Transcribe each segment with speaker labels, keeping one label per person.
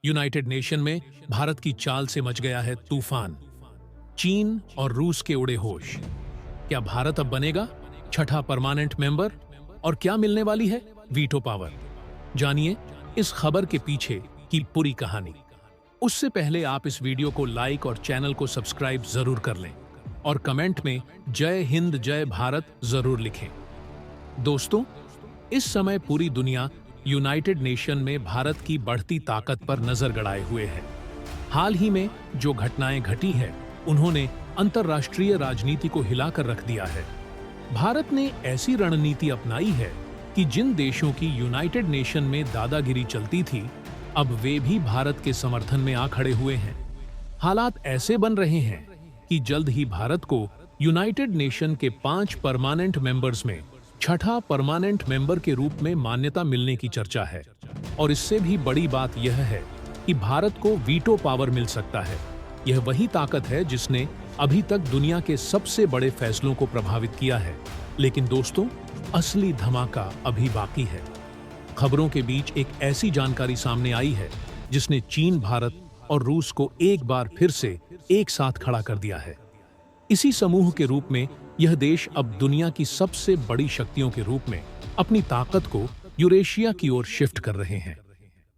Speaker 1: United nation में भारत की चाल से मच गया है तूफान। चीन और रूस के उड़े होश। क्या भारत अब बनेगा छठा परमानेंट मेंबर? और क्या मिलने वाली है वीटो पावर? जानिए इस खबर के पीछे की पूरी कहानी। उससे पहले आप इस वीडियो को लाइक और चैनल को सब्सक्राइब जरूर कर लें और कमेंट में जय हिंद जय भारत जरूर लिखें। दोस्तों, इस समय पूरी दुनिया यूनाइटेड नेशन में भारत की बढ़ती ताकत पर नजर गड़ाए हुए है। हाल ही में जो घटनाएं घटी है उन्होंने अंतर्राष्ट्रीय राजनीति को हिलाकर रख दिया है। भारत ने ऐसी रणनीति अपनाई है कि जिन देशों की यूनाइटेड नेशन में दादागिरी चलती थी, अब वे भी भारत के समर्थन में आ खड़े हुए हैं। हालात ऐसे बन रहे हैं कि जल्द ही भारत को यूनाइटेड नेशन के 5 परमानेंट मेंबर्स में छठा परमानेंट मेंबर के रूप में मान्यता मिलने की चर्चा है। और इससे भी बड़ी बात यह है कि भारत को वीटो पावर मिल सकता है। यह वही ताकत है जिसने अभी तक दुनिया के सबसे बड़े फैसलों को प्रभावित किया है। लेकिन दोस्तों, असली धमाका अभी बाकी है। खबरों के बीच एक ऐसी जानकारी सामने आई है जिसने चीन, भारत और रूस को एक बार फिर से एक साथ खड़ा कर दिया है। इसी समूह के रूप में यह देश अब दुनिया की सबसे बड़ी शक्तियों के रूप में अपनी ताकत को यूरेशिया की ओर शिफ्ट कर रहे हैं।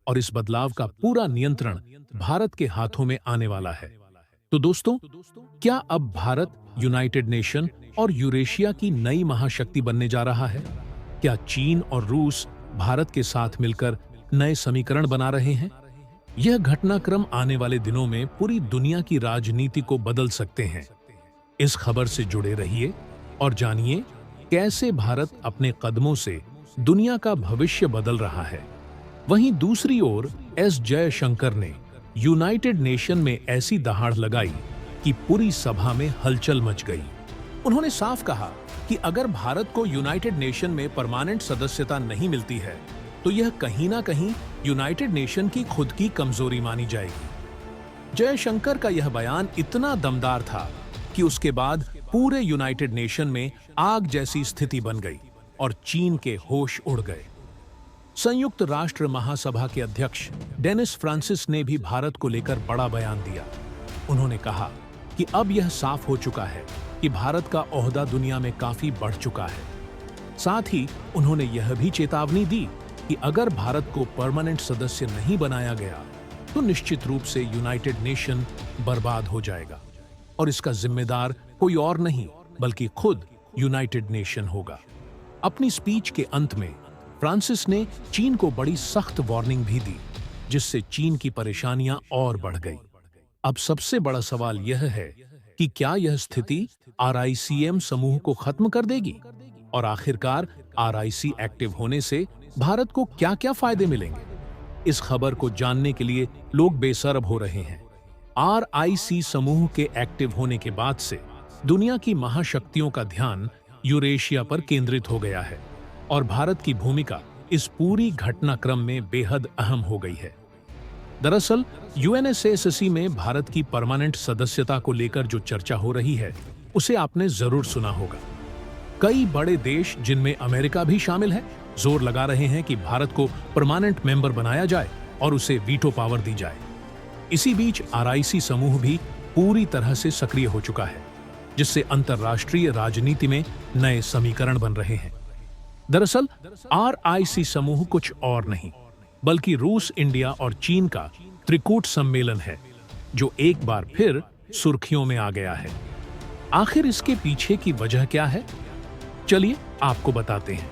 Speaker 1: और इस बदलाव का पूरा नियंत्रण भारत के हाथों में आने वाला है। तो दोस्तों, क्या अब भारत यूनाइटेड नेशन और यूरेशिया की नई महाशक्ति बनने जा रहा है? क्या चीन और रूस भारत के साथ मिलकर नए समीकरण बना रहे हैं? यह घटनाक्रम आने वाले दिनों में पूरी दुनिया की राजनीति को बदल सकते हैं। इस खबर से जुड़े रहिए और जानिए कैसे भारत अपने कदमों से दुनिया का भविष्य बदल रहा है। वहीं दूसरी ओर एस जयशंकर ने यूनाइटेड नेशन में ऐसी दहाड़ लगाई कि पूरी सभा में हलचल मच गई। उन्होंने साफ कहा कि अगर भारत को यूनाइटेड नेशन में परमानेंट सदस्यता नहीं मिलती है तो यह कहीं ना कहीं यूनाइटेड नेशन की खुद की कमजोरी मानी जाएगी। जयशंकर का यह बयान इतना दमदार था कि उसके बाद पूरे यूनाइटेड नेशन में आग जैसी स्थिति बन गई और चीन के होश उड़ गए। संयुक्त राष्ट्र महासभा के अध्यक्ष डेनिस फ्रांसिस ने भी भारत को लेकर बड़ा बयान दिया। उन्होंने कहा कि अब यह साफ हो चुका है कि भारत का ओहदा दुनिया में काफी बढ़ चुका है। साथ ही उन्होंने यह भी चेतावनी दी कि अगर भारत को परमानेंट सदस्य नहीं बनाया गया तो निश्चित रूप से यूनाइटेड नेशन बर्बाद हो जाएगा और इसका जिम्मेदार कोई और नहीं बल्कि खुद यूनाइटेड नेशन होगा। अपनी स्पीच के अंत में फ्रांसिस ने चीन को बड़ी सख्त वार्निंग भी दी, जिससे चीन की परेशानियां और बढ़ गई। अब सबसे बड़ा सवाल यह है कि क्या यह स्थिति RICM समूह को खत्म कर देगी और आखिरकार RIC एक्टिव होने से भारत को क्या-क्या फायदे मिलेंगे? इस खबर को जानने के लिए लोग बेसब्र हो रहे हैं। RIC समूह के एक्टिव होने के बाद से दुनिया की महाशक्तियों का ध्यान यूरेशिया पर केंद्रित हो गया है और भारत की भूमिका इस पूरी घटनाक्रम में बेहद अहम हो गई है। दरअसल UNSC में भारत की परमानेंट सदस्यता को लेकर जो चर्चा हो रही है उसे आपने जरूर सुना होगा। कई बड़े देश, जिनमें अमेरिका भी शामिल है, जोर लगा रहे हैं कि भारत को परमानेंट मेंबर बनाया जाए और उसे वीटो पावर दी जाए। इसी बीच RIC समूह भी पूरी तरह से सक्रिय हो चुका है, जिससे अंतर्राष्ट्रीय राजनीति में नए समीकरण बन रहे हैं। दरअसल RIC समूह कुछ और नहीं बल्कि रूस, इंडिया और चीन का त्रिकूट सम्मेलन है, जो एक बार फिर सुर्खियों में आ गया है। आखिर इसके पीछे की वजह क्या है? चलिए आपको बताते हैं।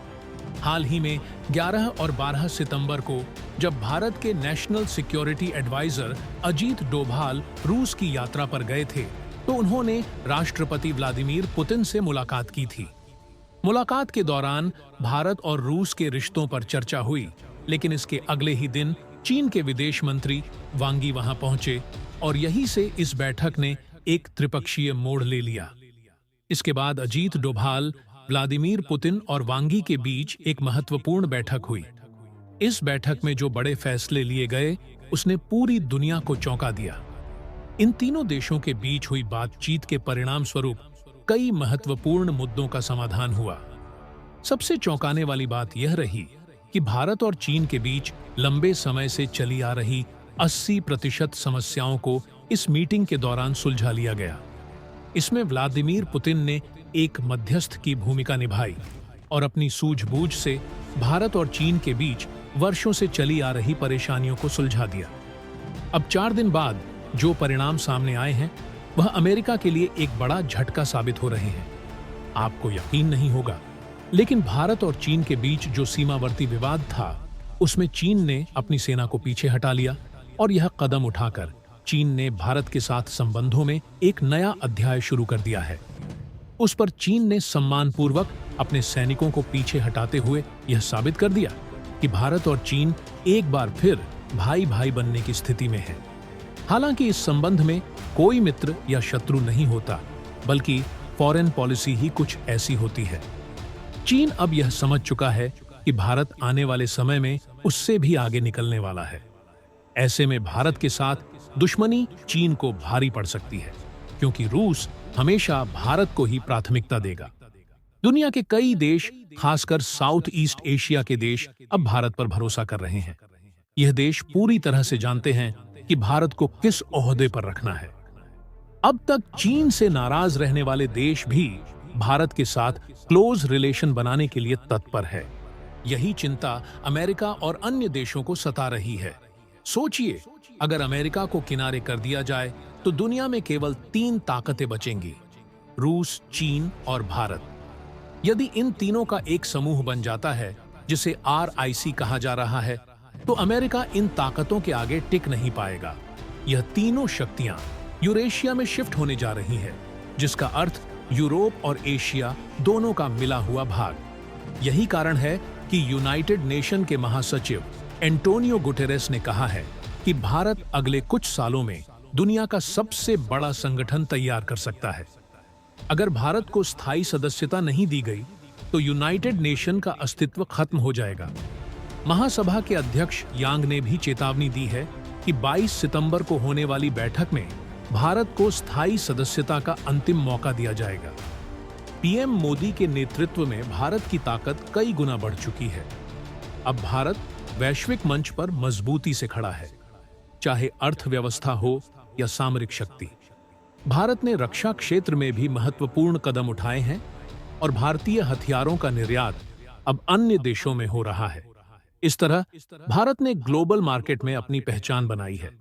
Speaker 1: हाल ही में 11 और 12 सितंबर को जब भारत के national security adviser Ajit Doval रूस की यात्रा पर गए थे तो उन्होंने राष्ट्रपति व्लादिमीर पुतिन से मुलाकात की थी। मुलाकात के दौरान भारत और रूस के रिश्तों पर चर्चा हुई, लेकिन इसके अगले ही दिन चीन के विदेश मंत्री वांग यी वहां पहुंचे और यहीं से इस बैठक ने एक त्रिपक्षीय मोड़ ले लिया। इसके बाद अजीत डोभाल, व्लादिमीर पुतिन और वांग यी के बीच एक महत्वपूर्ण बैठक हुई। इस बैठक में जो बड़े फैसले लिए गए उसने पूरी दुनिया को चौंका दिया। इन तीनों देशों के बीच हुई बातचीत के परिणाम स्वरूप कई महत्वपूर्ण मुद्दों का समाधान हुआ। सबसे चौंकाने वाली बात यह रही कि भारत और चीन के बीच लंबे समय से चली आ रही 80% समस्याओं को इस मीटिंग के दौरान सुलझा लिया गया। इसमें व्लादिमीर पुतिन ने एक मध्यस्थ की भूमिका निभाई और अपनी सूझबूझ से भारत और चीन के बीच वर्षों से चली आ रही परेशानियों को सुलझा दिया। अब 4 दिन बाद जो परिणाम सामने आए हैं वह अमेरिका के लिए एक बड़ा झटका साबित हो रहे हैं। आपको यकीन नहीं होगा, लेकिन भारत और चीन के बीच जो सीमावर्ती विवाद था उसमें चीन ने अपनी सेना को पीछे हटा लिया और यह कदम उठाकर चीन ने भारत के साथ संबंधों में एक नया अध्याय शुरू कर दिया है। उस पर चीन ने सम्मानपूर्वक अपने सैनिकों को पीछे हटाते हुए यह साबित कर दिया कि भारत और चीन एक बार फिर भाई भाई बनने की स्थिति में है। हालांकि इस संबंध में कोई मित्र या शत्रु नहीं होता, बल्कि फॉरेन पॉलिसी ही कुछ ऐसी होती है। चीन अब यह समझ चुका है कि भारत आने वाले समय में उससे भी आगे निकलने वाला है। ऐसे में भारत के साथ दुश्मनी चीन को भारी पड़ सकती है, क्योंकि रूस हमेशा भारत को ही प्राथमिकता देगा। दुनिया के कई देश, खासकर साउथ ईस्ट एशिया के देश, अब भारत पर भरोसा कर रहे हैं। यह देश पूरी तरह से जानते हैं कि भारत को किस ओहदे पर रखना है। अब तक चीन से नाराज रहने वाले देश भी भारत के साथ क्लोज रिलेशन बनाने के लिए तत्पर है। यही चिंता अमेरिका और अन्य देशों को सता रही है। सोचिए, अगर अमेरिका को किनारे कर दिया जाए तो दुनिया में केवल 3 ताकतें बचेंगी: रूस, चीन और भारत। यदि इन तीनों का एक समूह बन जाता है, जिसे RIC कहा जा रहा है, तो अमेरिका इन ताकतों के आगे टिक नहीं पाएगा। यह तीनों शक्तियां यूरेशिया में शिफ्ट होने जा रही है, जिसका अर्थ यूरोप और एशिया दोनों का मिला हुआ भाग। यही कारण है कि यूनाइटेड नेशन के महासचिव एंटोनियो गुटेरेस ने कहा है कि भारत अगले कुछ सालों में दुनिया का सबसे बड़ा संगठन तैयार कर सकता है। अगर भारत को स्थायी सदस्यता नहीं दी गई तो यूनाइटेड नेशन का अस्तित्व खत्म हो जाएगा। महासभा के अध्यक्ष यांग ने भी चेतावनी दी है कि 22 सितंबर को होने वाली बैठक में भारत को स्थायी सदस्यता का अंतिम मौका दिया जाएगा। पीएम मोदी के नेतृत्व में भारत की ताकत कई गुना बढ़ चुकी है। अब भारत वैश्विक मंच पर मजबूती से खड़ा है, चाहे अर्थव्यवस्था हो या सामरिक शक्ति। भारत ने रक्षा क्षेत्र में भी महत्वपूर्ण कदम उठाए हैं और भारतीय हथियारों का निर्यात अब अन्य देशों में हो रहा है। इस तरह भारत ने ग्लोबल मार्केट में अपनी पहचान बनाई है।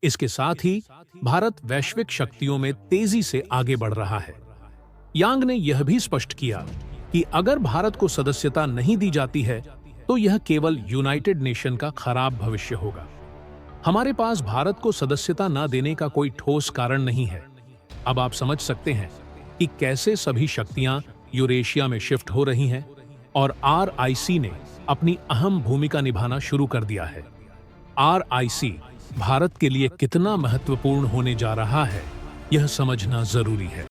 Speaker 1: इसके साथ ही भारत वैश्विक शक्तियों में तेजी से आगे बढ़ रहा है। यांग ने यह भी स्पष्ट किया कि अगर भारत को सदस्यता नहीं दी जाती है तो यह केवल यूनाइटेड नेशन का खराब भविष्य होगा। हमारे पास भारत को सदस्यता न देने का कोई ठोस कारण नहीं है। अब आप समझ सकते हैं कि कैसे सभी शक्तियां यूरेशिया में शिफ्ट हो रही हैं और RIC ने अपनी अहम भूमिका निभाना शुरू कर दिया है। RIC भारत के लिए कितना महत्वपूर्ण होने जा रहा है, यह समझना जरूरी है।